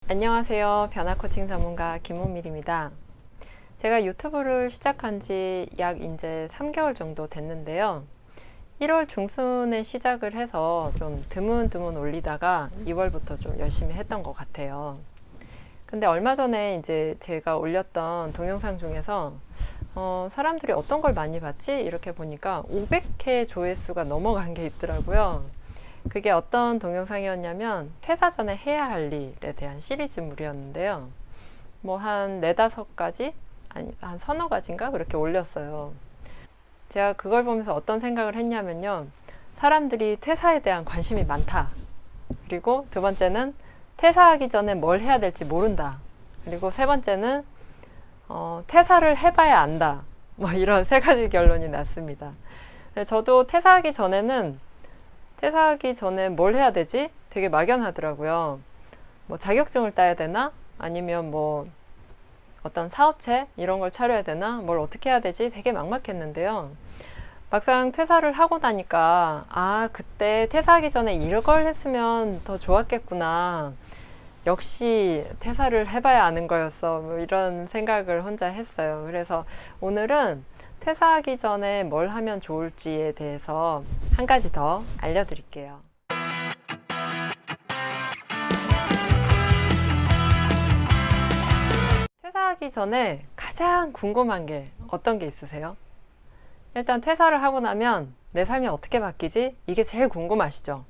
안녕하세요. 변화 코칭 전문가 김원밀입니다. 제가 유튜브를 시작한 지 약 이제 3개월 정도 됐는데요. 1월 중순에 시작을 해서 좀 드문드문 올리다가 2월부터 좀 열심히 했던 것 같아요. 근데 얼마 전에 이제 제가 올렸던 동영상 중에서 사람들이 어떤 걸 많이 봤지? 이렇게 보니까 500회 조회수가 넘어간 게 있더라고요. 그게 어떤 동영상이었냐면 퇴사 전에 해야 할 일에 대한 시리즈물이었는데요. 뭐 한 4-5가지? 아니 한 서너 가지인가 그렇게 올렸어요. 제가 그걸 보면서 어떤 생각을 했냐면요. 사람들이 퇴사에 대한 관심이 많다. 그리고 두 번째는 퇴사하기 전에 뭘 해야 될지 모른다. 그리고 세 번째는 퇴사를 해봐야 안다. 뭐 이런 3가지 결론이 났습니다. 저도 퇴사하기 전에 뭘 해야 되지? 되게 막연하더라고요. 뭐 자격증을 따야 되나? 아니면 뭐 어떤 사업체 이런 걸 차려야 되나? 뭘 어떻게 해야 되지? 되게 막막했는데요. 막상 퇴사를 하고 나니까 그때 퇴사하기 전에 이걸 했으면 더 좋았겠구나. 역시 퇴사를 해봐야 아는 거였어. 뭐 이런 생각을 혼자 했어요. 그래서 오늘은 퇴사하기 전에 뭘 하면 좋을지에 대해서 한 가지 더 알려드릴게요. 퇴사하기 전에 가장 궁금한 게 어떤 게 있으세요? 일단 퇴사를 하고 나면 내 삶이 어떻게 바뀌지? 이게 제일 궁금하시죠?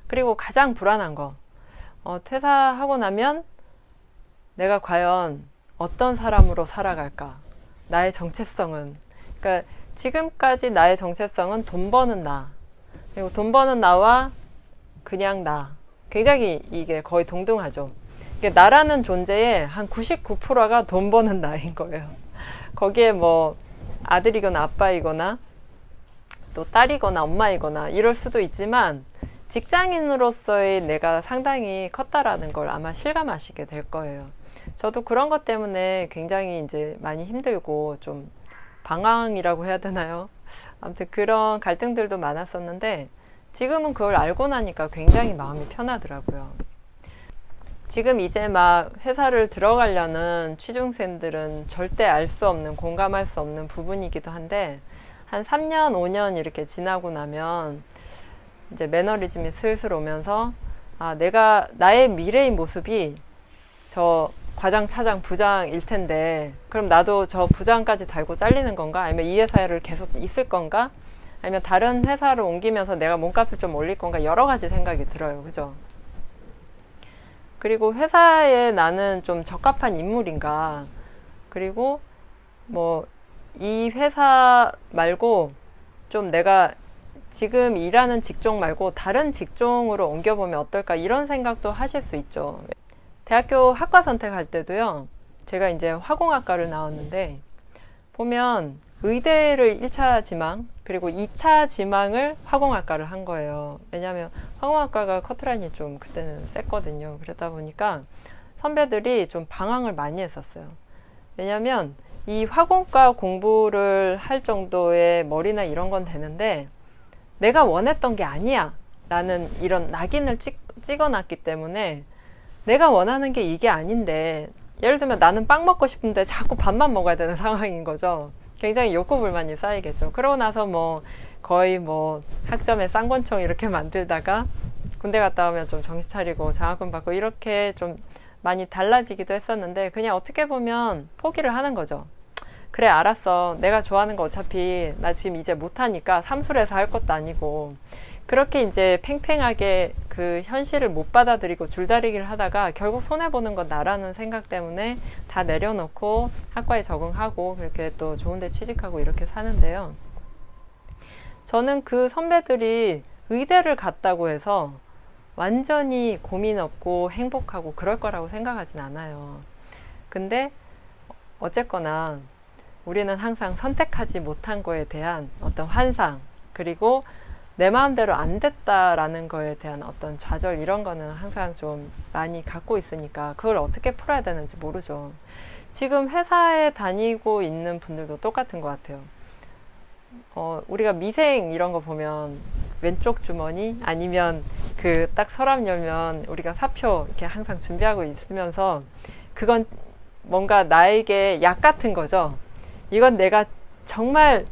그리고 가장 불안한 거, 퇴사하고 나면 내가 과연 어떤 사람으로 살아갈까? 나의 정체성은, 그러니까 지금까지 나의 정체성은 돈 버는 나, 그리고 돈 버는 나와 그냥 나. 굉장히 이게 거의 동등하죠. 이게 나라는 존재의 한 99%가 돈 버는 나인 거예요. 거기에 뭐 아들이거나 아빠이거나 또 딸이거나 엄마이거나 이럴 수도 있지만 직장인으로서의 내가 상당히 컸다라는 걸 아마 실감하시게 될 거예요. 저도 그런 것 때문에 굉장히 이제 많이 힘들고 좀 방황이라고 해야 되나요? 아무튼 그런 갈등들도 많았었는데 지금은 그걸 알고 나니까 굉장히 마음이 편하더라고요. 지금 이제 막 회사를 들어가려는 취준생들은 절대 알 수 없는, 공감할 수 없는 부분이기도 한데 한 3년, 5년 이렇게 지나고 나면 이제 매너리즘이 슬슬 오면서 내가 나의 미래의 모습이 저 과장, 차장, 부장일 텐데 그럼 나도 저 부장까지 달고 잘리는 건가? 아니면 이 회사를 계속 있을 건가? 아니면 다른 회사를 옮기면서 내가 몸값을 좀 올릴 건가? 여러 가지 생각이 들어요. 그죠? 그리고 회사에 나는 좀 적합한 인물인가? 그리고 뭐 이 회사 말고 좀 내가 지금 일하는 직종 말고 다른 직종으로 옮겨보면 어떨까? 이런 생각도 하실 수 있죠. 대학교 학과 선택할 때도요. 제가 이제 화공학과를 나왔는데 보면 의대를 1차 지망 그리고 2차 지망을 화공학과를 한 거예요. 왜냐하면 화공학과가 커트라인이 좀 그때는 셌거든요. 그러다 보니까 선배들이 좀 방황을 많이 했었어요. 왜냐하면 이 화공과 공부를 할 정도의 머리나 이런 건 되는데 내가 원했던 게 아니야 라는 이런 낙인을 찍어놨기 때문에 내가 원하는 게 이게 아닌데 예를 들면 나는 빵 먹고 싶은데 자꾸 밥만 먹어야 되는 상황인 거죠. 굉장히 욕구불만이 쌓이겠죠. 그러고 나서 뭐 거의 뭐 학점에 쌍권총 이렇게 만들다가 군대 갔다 오면 좀 정신 차리고 장학금 받고 이렇게 좀 많이 달라지기도 했었는데 그냥 어떻게 보면 포기를 하는 거죠. 그래 알았어. 내가 좋아하는 거 어차피 나 지금 이제 못하니까 삼술해서 할 것도 아니고 그렇게 이제 팽팽하게 그 현실을 못 받아들이고 줄다리기를 하다가 결국 손해보는 건 나라는 생각 때문에 다 내려놓고 학과에 적응하고 그렇게 또 좋은 데 취직하고 이렇게 사는데요. 저는 그 선배들이 의대를 갔다고 해서 완전히 고민 없고 행복하고 그럴 거라고 생각하진 않아요. 근데 어쨌거나 우리는 항상 선택하지 못한 거에 대한 어떤 환상 그리고 내 마음대로 안 됐다라는 거에 대한 어떤 좌절 이런 거는 항상 좀 많이 갖고 있으니까 그걸 어떻게 풀어야 되는지 모르죠. 지금 회사에 다니고 있는 분들도 똑같은 것 같아요. 우리가 미생 이런 거 보면 왼쪽 주머니 아니면 그 딱 서랍 열면 우리가 사표 이렇게 항상 준비하고 있으면서 그건 뭔가 나에게 약 같은 거죠. 이건 내가 정말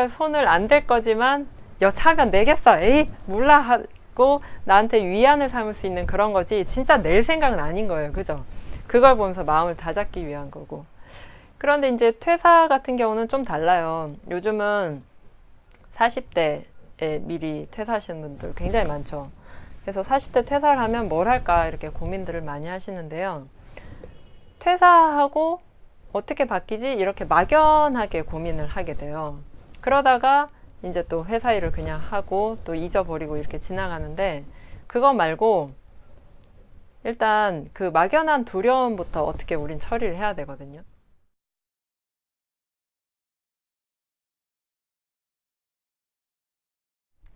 손을 안 댈 거지만 여차하면 내겠어. 에이 몰라 하고 나한테 위안을 삼을 수 있는 그런 거지 진짜 낼 생각은 아닌 거예요. 그죠? 그걸 보면서 마음을 다잡기 위한 거고. 그런데 이제 퇴사 같은 경우는 좀 달라요. 요즘은 40대에 미리 퇴사하시는 분들 굉장히 많죠. 그래서 40대 퇴사를 하면 뭘 할까 이렇게 고민들을 많이 하시는데요. 퇴사하고 어떻게 바뀌지? 이렇게 막연하게 고민을 하게 돼요. 그러다가 이제 또 회사 일을 그냥 하고 또 잊어버리고 이렇게 지나가는데 그거 말고 일단 그 막연한 두려움부터 어떻게 우린 처리를 해야 되거든요.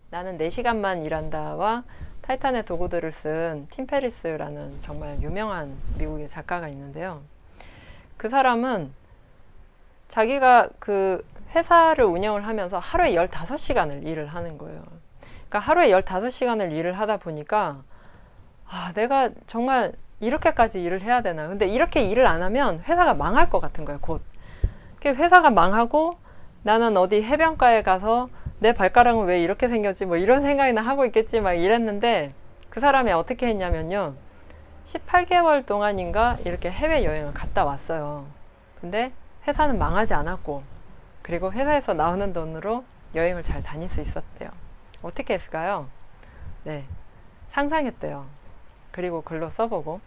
나는 4시간만 일한다와 타이탄의 도구들을 쓴 팀 페리스라는 정말 유명한 미국의 작가가 있는데요. 그 사람은 자기가 그 회사를 운영을 하면서 하루에 15시간을 일을 하는 거예요. 그러니까 하루에 15시간을 일을 하다 보니까 내가 정말 이렇게까지 일을 해야 되나. 근데 이렇게 일을 안 하면 회사가 망할 것 같은 거예요, 곧. 회사가 망하고 나는 어디 해변가에 가서 내 발가락은 왜 이렇게 생겼지 뭐 이런 생각이나 하고 있겠지 막 이랬는데 그 사람이 어떻게 했냐면요. 18개월 동안인가 이렇게 해외여행을 갔다 왔어요. 근데 회사는 망하지 않았고 그리고 회사에서 나오는 돈으로 여행을 잘 다닐 수 있었대요. 어떻게 했을까요? 네, 상상했대요. 그리고 글로 써보고.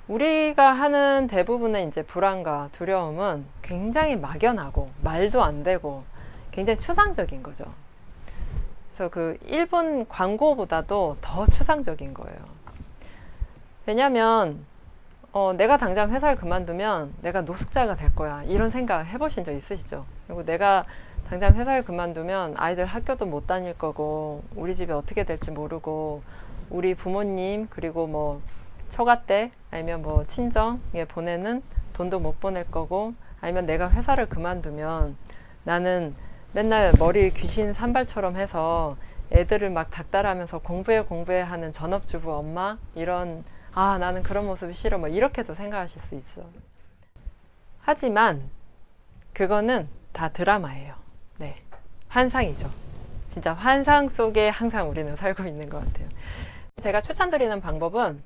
우리가 하는 대부분의 이제 불안과 두려움은 굉장히 막연하고 말도 안 되고 굉장히 추상적인 거죠. 그래서 그 일본 광고보다도 더 추상적인 거예요. 왜냐면 내가 당장 회사를 그만두면 내가 노숙자가 될 거야 이런 생각 해보신 적 있으시죠? 그리고 내가 당장 회사를 그만두면 아이들 학교도 못 다닐 거고 우리 집이 어떻게 될지 모르고 우리 부모님 그리고 뭐 처가댁 아니면 뭐 친정에 보내는 돈도 못 보낼 거고 아니면 내가 회사를 그만두면 나는 맨날 머리 귀신 산발처럼 해서 애들을 막 닥달하면서 공부해 하는 전업주부 엄마 이런 나는 그런 모습이 싫어 뭐 이렇게도 생각하실 수 있어. 하지만 그거는 다 드라마예요. 네, 환상이죠. 진짜 환상 속에 항상 우리는 살고 있는 것 같아요. 제가 추천드리는 방법은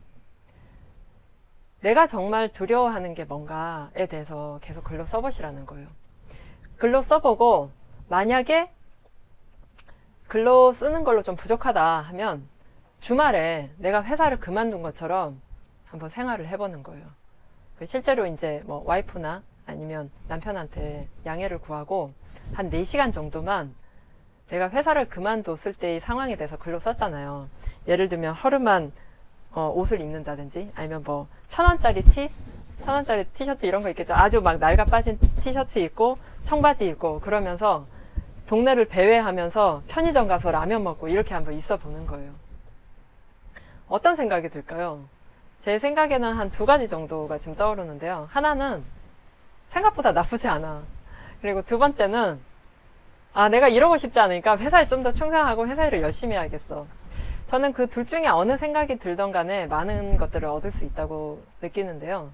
내가 정말 두려워하는 게 뭔가에 대해서 계속 글로 써보시라는 거예요. 글로 써보고 만약에 글로 쓰는 걸로 좀 부족하다 하면 주말에 내가 회사를 그만둔 것처럼 한번 생활을 해보는 거예요. 실제로 이제 뭐 와이프나 아니면 남편한테 양해를 구하고 한 4시간 정도만 내가 회사를 그만뒀을 때의 상황에 대해서 글로 썼잖아요. 예를 들면 하루만 옷을 입는다든지 아니면 뭐 1,000원짜리 티? 1,000원짜리 티셔츠 이런 거 있겠죠. 아주 막 낡아 빠진 티셔츠 입고 청바지 입고 그러면서 동네를 배회하면서 편의점 가서 라면 먹고 이렇게 한번 있어 보는 거예요. 어떤 생각이 들까요? 제 생각에는 한 2가지 정도가 지금 떠오르는데요. 하나는 생각보다 나쁘지 않아. 그리고 두 번째는 내가 이러고 싶지 않으니까 회사에 좀 더 충성하고 회사 일을 열심히 해야겠어. 저는 그 둘 중에 어느 생각이 들던 간에 많은 것들을 얻을 수 있다고 느끼는데요.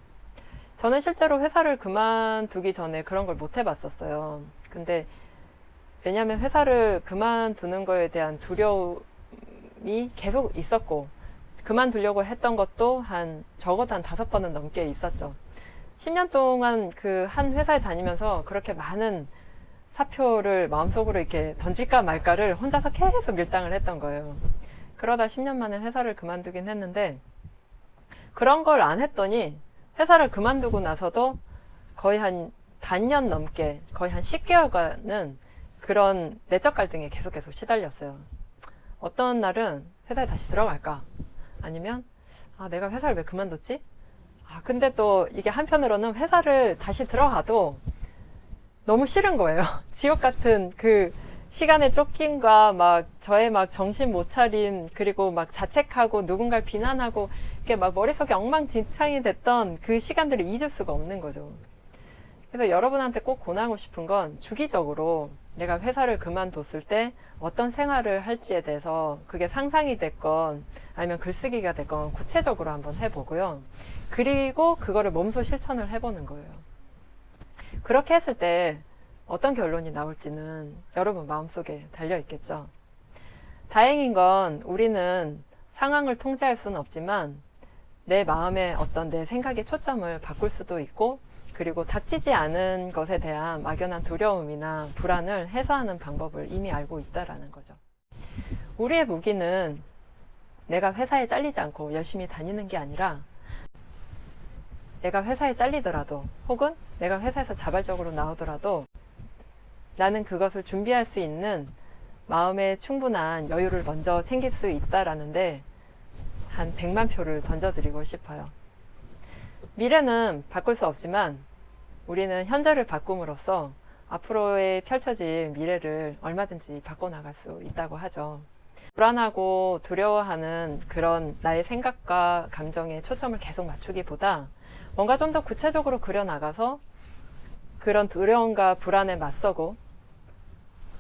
저는 실제로 회사를 그만두기 전에 그런 걸 못 해봤었어요. 근데 왜냐하면 회사를 그만두는 거에 대한 두려움이 계속 있었고 그만두려고 했던 것도 적어도 한 5번은 넘게 있었죠. 10년 동안 그 한 회사에 다니면서 그렇게 많은 사표를 마음속으로 이렇게 던질까 말까를 혼자서 계속 밀당을 했던 거예요. 그러다 10년 만에 회사를 그만두긴 했는데 그런 걸 안 했더니 회사를 그만두고 나서도 거의 한 반년 넘게 거의 한 10개월간은 그런 내적 갈등에 계속 시달렸어요. 어떤 날은 회사에 다시 들어갈까? 아니면 내가 회사를 왜 그만뒀지? 근데 또 이게 한편으로는 회사를 다시 들어가도 너무 싫은 거예요. 지옥 같은 그 시간의 쫓김과 막 저의 막 정신 못 차림 그리고 막 자책하고 누군가를 비난하고 이렇게 막 머릿속에 엉망진창이 됐던 그 시간들을 잊을 수가 없는 거죠. 그래서 여러분한테 꼭 권하고 싶은 건 주기적으로 내가 회사를 그만뒀을 때 어떤 생활을 할지에 대해서 그게 상상이 됐건 아니면 글쓰기가 됐건 구체적으로 한번 해보고요. 그리고 그거를 몸소 실천을 해보는 거예요. 그렇게 했을 때 어떤 결론이 나올지는 여러분 마음속에 달려 있겠죠. 다행인 건 우리는 상황을 통제할 수는 없지만 내 마음의 어떤 내 생각의 초점을 바꿀 수도 있고, 그리고 닥치지 않은 것에 대한 막연한 두려움이나 불안을 해소하는 방법을 이미 알고 있다라는 거죠. 우리의 무기는 내가 회사에 잘리지 않고 열심히 다니는 게 아니라, 내가 회사에 잘리더라도 혹은 내가 회사에서 자발적으로 나오더라도 나는 그것을 준비할 수 있는 마음의 충분한 여유를 먼저 챙길 수 있다라는데 한 100만 표를 던져드리고 싶어요. 미래는 바꿀 수 없지만 우리는 현재를 바꿈으로써 앞으로의 펼쳐질 미래를 얼마든지 바꿔나갈 수 있다고 하죠. 불안하고 두려워하는 그런 나의 생각과 감정에 초점을 계속 맞추기보다 뭔가 좀 더 구체적으로 그려나가서 그런 두려움과 불안에 맞서고,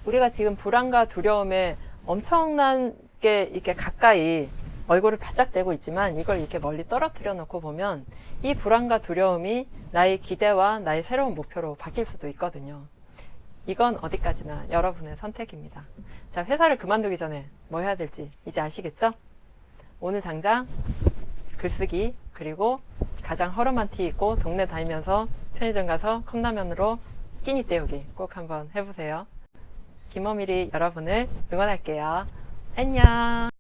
우리가 지금 불안과 두려움에 엄청나게 이렇게 가까이 얼굴을 바짝 대고 있지만 이걸 이렇게 멀리 떨어뜨려 놓고 보면 이 불안과 두려움이 나의 기대와 나의 새로운 목표로 바뀔 수도 있거든요. 이건 어디까지나 여러분의 선택입니다. 자, 회사를 그만두기 전에 뭐 해야 될지 이제 아시겠죠? 오늘 당장 글쓰기, 그리고 가장 허름한 티 입고 동네 다니면서 편의점 가서 컵라면으로 끼니 때우기 꼭 한번 해보세요. 김어밀이 여러분을 응원할게요. 안녕.